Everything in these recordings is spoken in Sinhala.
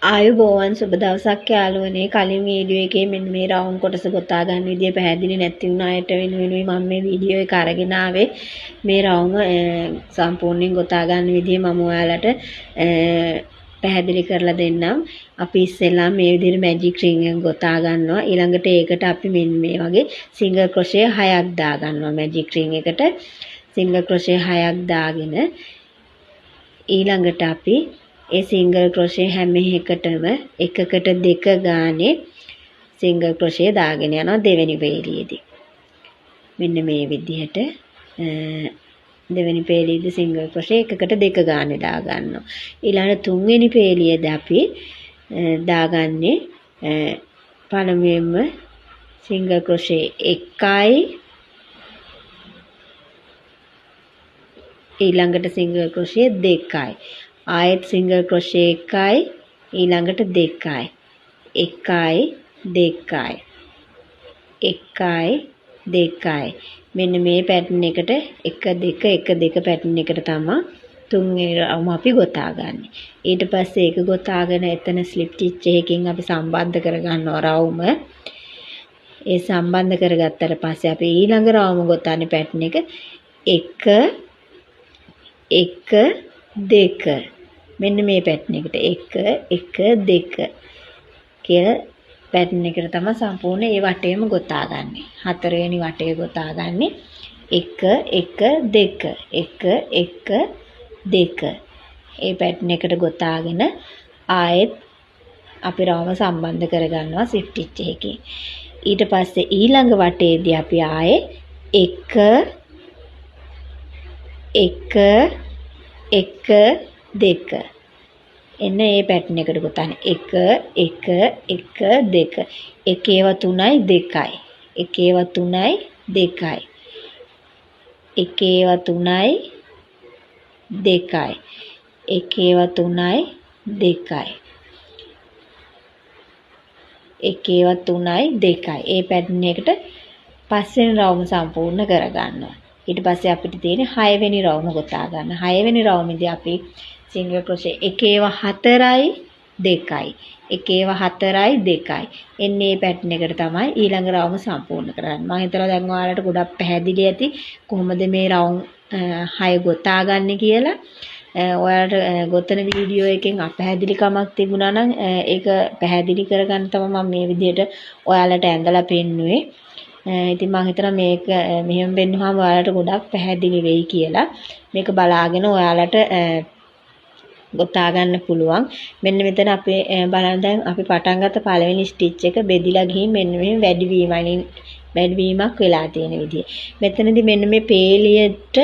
ආයුබෝවන් සුබ දවසක් යාළුවනේ. කලින් වීඩියෝ එකේ මෙන්න මේ රවුන්ඩ් කොටස ගොතා ගන්න විදිය පැහැදිලි නැති වුණ අයට වෙනුවෙන් මම මේ වීඩියෝ එක අරගෙන ආවේ. මේ රවුම සම්පූර්ණයෙන් ගොතා ගන්න විදිය මම ඔයාලට පැහැදිලි කරලා දෙන්නම්. අපි ඉස්සෙල්ලා මේ විදිහට මැජික් රින් එක ගොතා ගන්නවා. ඊළඟට ඒකට අපි මෙන්න මේ වගේ සිංගල් ක්‍රොෂේ 6ක් දා ගන්නවා. මැජික් රින් එකට සිංගල් ක්‍රොෂේ 6ක් දාගෙන ඊළඟට අපි ඒ සිංගල් ක්‍රොෂේ හැම එකටම එකකට දෙක ගානේ සිංගල් ක්‍රොෂේ දාගෙන යනවා දෙවෙනි පේලියේදී. මෙන්න මේ විදිහට දෙවෙනි පේලියේදී සිංගල් ක්‍රොෂේ එකකට දෙක ගානේ දා ගන්නවා. ඊළඟ තුන්වෙනි පේලියේදී අපි දාගන්නේ පළමුවෙන්ම සිංගල් ක්‍රොෂේ 1යි ඊළඟට සිංගල් ක්‍රොෂේ 2යි ආයෙත් සිංගල් ක්‍රොෂේ 1යි ඊළඟට 2යි 1යි 2යි 1යි 2යි මෙන්න මේ පැටර්න් එකට 1 2 1 2 පැටර්න් එකට තමයි තුන්වෙනි රවුම අපි ගොතා ගන්න. ඊට පස්සේ ඒක ගොතාගෙන එතන ස්ලිප් ස්ටිච් එකකින් අපි සම්බන්ධ කරගන්නවා රවුම. ඒ සම්බන්ධ කරගත්තට පස්සේ අපි ඊළඟ රවුම ගොතන්නේ පැටර්න් එක 1 1 2 මෙන්න මේ පැටර්න් එකට 1 1 2 කියලා පැටර්න් එකට තමයි සම්පූර්ණ ඒ වටේම ගොතාගන්නේ. හතරවෙනි වටේ ගොතාගන්නේ 1 1 2 1 1 2 ඒ පැටර්න් එකට ගොතාගෙන ආයෙත් අපි රවුම සම්බන්ධ කරගන්නවා ස්ලිප් ස්ටිච් එකකින්. ඊට පස්සේ ඊළඟ වටේදී අපි ආයේ 1 1 1 2 එන්න ඒ පැටර්න් එකට ගොතන්නේ 1 1 1 2 එකේව 3යි 2යි එකේව 3යි 2යි එකේව 3යි 2යි එකේව 3යි 2යි එකේව 3යි 2යි ඒ පැටර්න් එකට පස්වෙනි රවුම සම්පූර්ණ කරගන්නවා. ඊට පස්සේ අපිට තියෙන්නේ 6 වෙනි රවුම ගොතා ගන්න. 6 වෙනි රවුමේදී අපි සිංගල් ක්‍රොෂේ එකේව 4යි 2යි එකේව 4යි 2යි එන්නේ මේ පැටර්න් එකට තමයි ඊළඟ රවුම සම්පූර්ණ කරන්නේ. මම හිතනවා දැන් ඔයාලට ගොඩක් පැහැදිලි ඇති කොහොමද මේ රවුම් 6 ගොතා ගන්න කියලා. ඔයාලට ගොතන වීඩියෝ එකෙන් අපැහැදිලිකමක් තිබුණා නම් ඒක පැහැදිලි කරගන්න තමයි මම මේ විදිහට ඔයාලට ඇඳලා පෙන්නුවේ. ඉතින් මම හිතනවා මේක මෙහෙම වෙන්නුවාම ඔයාලට ගොඩක් පැහැදිලි වෙයි කියලා. මේක බලාගෙන ඔයාලට ගොතා ගන්න පුළුවන්. මෙන්න මෙතන අපේ බලන්න දැන් අපි පටන් ගත්ත පළවෙනි ස්ටිච් එක බෙදිලා ගිහින් මෙන්න මෙහෙම වැඩිවීමක් වෙලා තියෙන විදිය. මෙතනදී මෙන්න මේ පේලියට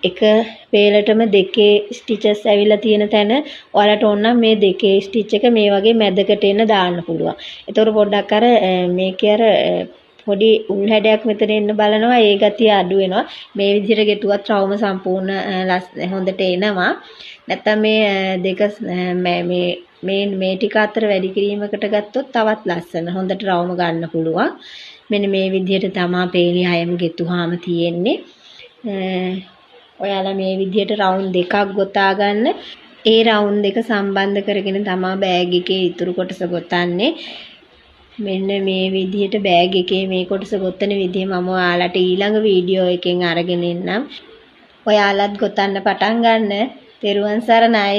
එක පේලටම දෙකේ ස්ටිචස් ඇවිල්ලා තියෙන තැන ඔයාලට ඕන නම් මේ දෙකේ ස්ටිච් එක මේ වගේ මැදකට එන්න දාන්න පුළුවන්. ඒතකොට පොඩ්ඩක් අර මේකේ අර පොඩි උල් හැඩයක් මෙතන එන්න බලනවා ඒ ගතිය අඩු වෙනවා. මේ විදිහට ගෙටුවත් රවුම සම්පූර්ණ හොඳට එනවා. නැත්තම් මේ දෙක මේ ටික අතර වැඩි කිරීමකට ගත්තොත් තවත් ලස්සන හොඳට රවුම ගන්න පුළුවන්. මෙන්න මේ විදිහට තමයි පේලි 6ම ගෙතුවාම තියෙන්නේ. ඔයාලා මේ විදිහට රවුන්ඩ් දෙකක් ගොතා ගන්න. ඒ රවුන්ඩ් දෙක සම්බන්ධ කරගෙන තමයි බෑග් එකේ ඉතුරු කොටස ගොතන්නේ. මෙන්න මේ විදිහට බෑග් එකේ මේ කොටස ගොතන විදිහ මම ඔයාලට ඊළඟ වීඩියෝ එකෙන් අරගෙන එන්නම්. ඔයාලත් ගොතන්න පටන් ගන්න. තෙරුවන් සරණයි.